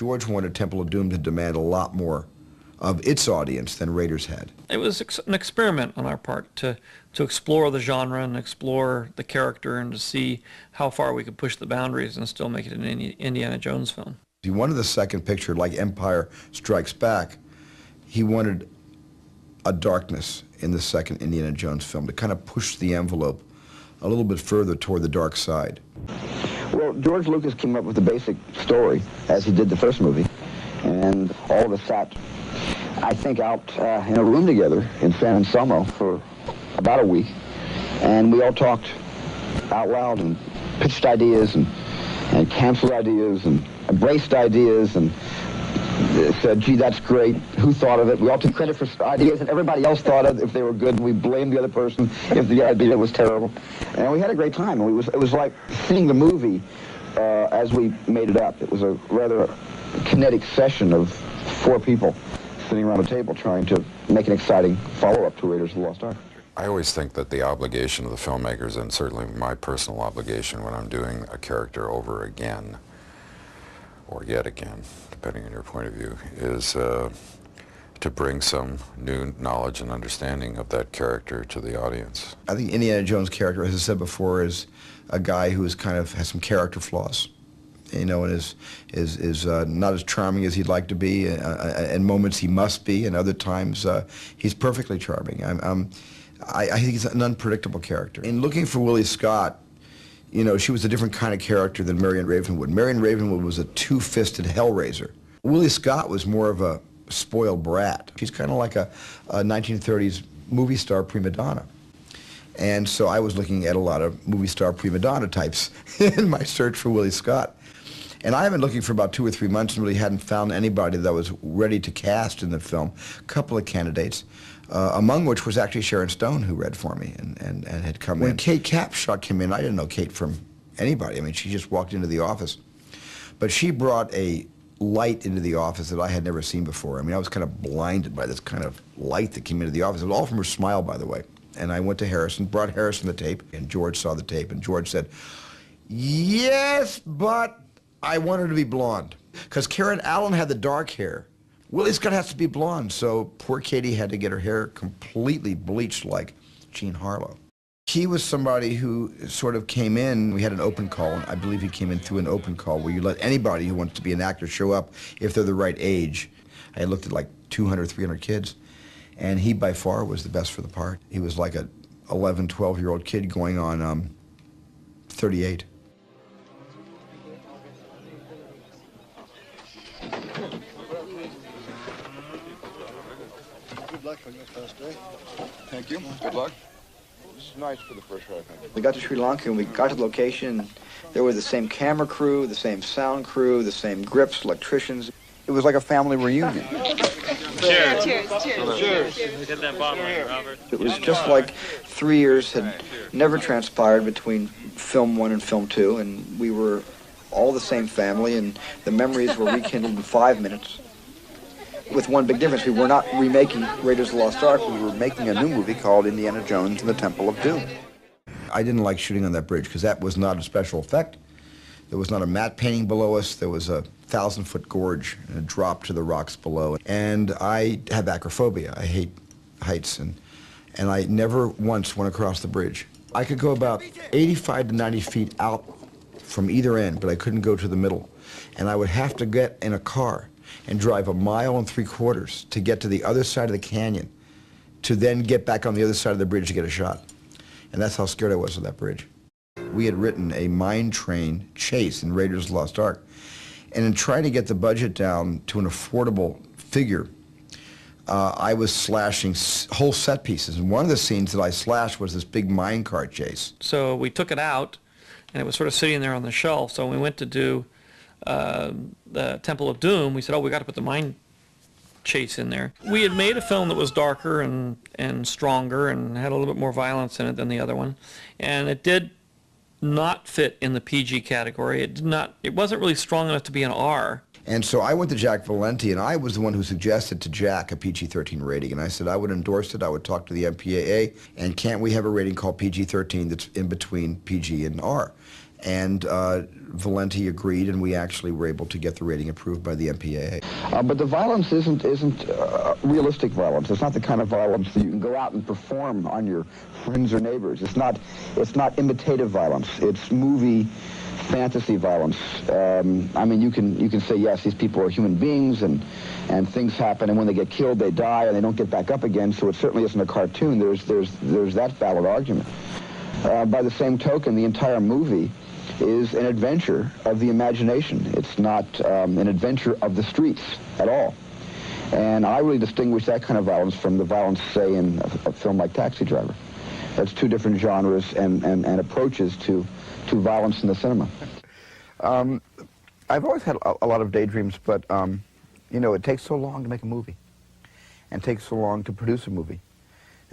George wanted Temple of Doom to demand a lot more of its audience than Raiders had. It was an experiment on our part to explore the genre and explore the character and to see how far we could push the boundaries and still make it an Indiana Jones film. He wanted the second picture, like Empire Strikes Back, he wanted a darkness in the second Indiana Jones film to kind of push the envelope a little bit further toward the dark side. Well, George Lucas came up with the basic story, as he did the first movie, and all of us sat, I think, out in a room together in San Anselmo for about a week, and we all talked out loud and pitched ideas and canceled ideas and embraced ideas and said, gee, that's great. Who thought of it? We all took credit for ideas that everybody else thought of if they were good. We blamed the other person if the idea was terrible. And we had a great time. It was like seeing the movie as we made it up. It was a rather kinetic session of 4 people sitting around a table trying to make an exciting follow-up to Raiders of the Lost Ark. I always think that the obligation of the filmmakers, and certainly my personal obligation when I'm doing a character over again, or yet again, depending on your point of view, is to bring some new knowledge and understanding of that character to the audience. I think Indiana Jones' character, as I said before, is a guy who is kind of has some character flaws, you know, and is not as charming as he'd like to be. In moments he must be, and other times he's perfectly charming. I think he's an unpredictable character. In looking for Willie Scott, you know, she was a different kind of character than Marion Ravenwood. Marion Ravenwood was a two-fisted hellraiser. Willie Scott was more of a spoiled brat. She's kind of like a 1930s movie star prima donna. And so I was looking at a lot of movie star prima donna types in my search for Willie Scott. And I have been looking for about 2 or 3 months and really hadn't found anybody that was ready to cast in the film. A couple of candidates, among which was actually Sharon Stone, who read for me and had come in. When Kate Capshaw came in, I didn't know Kate from anybody. I mean, she just walked into the office. But she brought a light into the office that I had never seen before. I mean, I was kind of blinded by this kind of light that came into the office. It was all from her smile, by the way. And I went to Harrison, brought Harrison the tape, and George saw the tape, and George said, yes, but I want her to be blonde. Because Karen Allen had the dark hair. Willie Scott has to be blonde, so poor Katie had to get her hair completely bleached like Jean Harlow. He was somebody who sort of came in, we had an open call, and I believe he came in through an open call where you let anybody who wants to be an actor show up if they're the right age. I looked at like 200, 300 kids, and he by far was the best for the part. He was like a 11, 12-year-old kid going on 38. Good luck on your first day. Thank you. Good luck. This is nice for the first ride, I think. We got to Sri Lanka and we got to the location. There were the same camera crew, the same sound crew, the same grips, electricians. It was like a family reunion. Cheers. Cheers. Cheers. Cheers. Get that bottle here, Robert. It was just like 3 years had never transpired between film 1 and film 2, and we were all the same family, and the memories were rekindled in 5 minutes. With one big difference, we were not remaking Raiders of the Lost Ark, we were making a new movie called Indiana Jones and the Temple of Doom. I didn't like shooting on that bridge because that was not a special effect. There was not a matte painting below us. There was a 1,000-foot gorge and a drop to the rocks below. And I have acrophobia. I hate heights, and I never once went across the bridge. I could go about 85 to 90 feet out from either end, but I couldn't go to the middle. And I would have to get in a car and drive 1.75 miles to get to the other side of the canyon, to then get back on the other side of the bridge to get a shot. And that's how scared I was of that bridge. We had written a mine train chase in Raiders of the Lost Ark, and in trying to get the budget down to an affordable figure, I was slashing whole set pieces. And one of the scenes that I slashed was this big mine cart chase. So we took it out, and it was sort of sitting there on the shelf. So when we went to do the Temple of Doom, we said, oh, we got to put the mine chase in there. We had made a film that was darker and stronger and had a little bit more violence in it than the other one, and it did not fit in the PG category. It wasn't really strong enough to be an R. And so I went to Jack Valenti, and I was the one who suggested to Jack a PG-13 rating, and I said I would endorse it, I would talk to the MPAA, and can't we have a rating called PG-13 that's in between PG and R? And Valenti agreed, and we actually were able to get the rating approved by the MPAA. But the violence isn't realistic violence. It's not the kind of violence that you can go out and perform on your friends or neighbors. It's not imitative violence. It's movie fantasy violence. I mean, you can say, yes, these people are human beings, and things happen, and when they get killed, they die, and they don't get back up again. So it certainly isn't a cartoon. There's that valid argument. By the same token, the entire movie is an adventure of the imagination. It's not an adventure of the streets at all. And I really distinguish that kind of violence from the violence, say, in a film like Taxi Driver. That's two different genres and approaches to violence in the cinema. I've always had a lot of daydreams, but, you know, it takes so long to make a movie and takes so long to produce a movie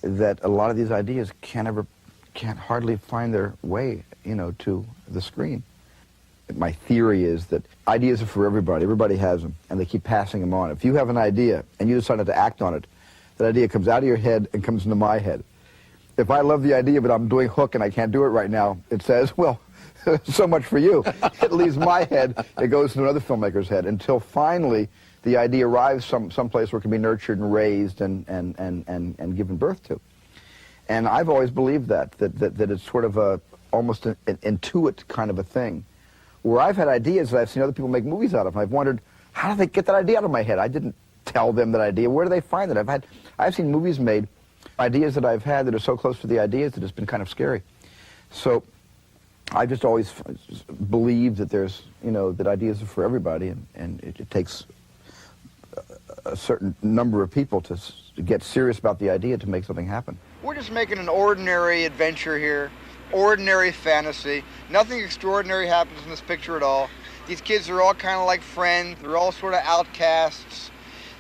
that a lot of these ideas can't hardly find their way, you know, to the screen. My theory is that ideas are for everybody. Everybody has them, and they keep passing them on. If you have an idea and you decide to act on it, that idea comes out of your head and comes into my head. If I love the idea, but I'm doing Hook and I can't do it right now, it says, well, so much for you. It leaves my head, it goes to another filmmaker's head, until finally the idea arrives someplace where it can be nurtured and raised and given birth to. And I've always believed that it's sort of almost an intuit kind of a thing, where I've had ideas that I've seen other people make movies out of, and I've wondered, how did they get that idea out of my head? I didn't tell them that idea. Where do they find it? I've seen movies made, ideas that I've had that are so close to the ideas that it's been kind of scary. So I just always believe that there's, you know, that ideas are for everybody, and it takes a certain number of people to get serious about the idea to make something happen. We're just making an ordinary adventure here, ordinary fantasy. Nothing extraordinary happens in this picture at all. These kids are all kind of like friends. They're all sort of outcasts.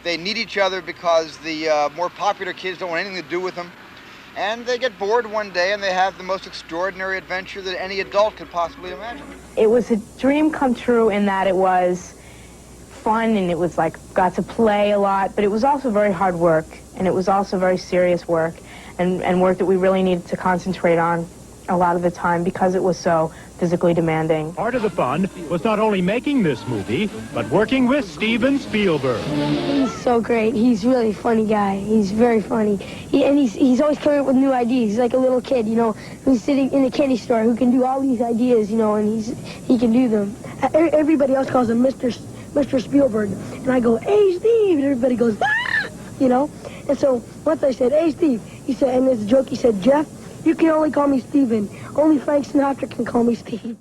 They need each other because the more popular kids don't want anything to do with them. And they get bored one day and they have the most extraordinary adventure that any adult could possibly imagine. It was a dream come true in that it was fun and it was like got to play a lot, but it was also very hard work, and it was also very serious work, and work that we really needed to concentrate on a lot of the time because it was so physically demanding. Part of the fun was not only making this movie, but working with Steven Spielberg. He's so great. He's really a funny guy. He's very funny. He's always coming up with new ideas. He's like a little kid, you know, who's sitting in a candy store who can do all these ideas, you know, and he can do them. Everybody else calls him Mr. Spielberg. And I go, hey, Steve, and everybody goes, ah! You know? And so once I said, hey, Steve, he said, and as a joke, he said, Jeff, you can only call me Steven. Only Frank Sinatra can call me Steve.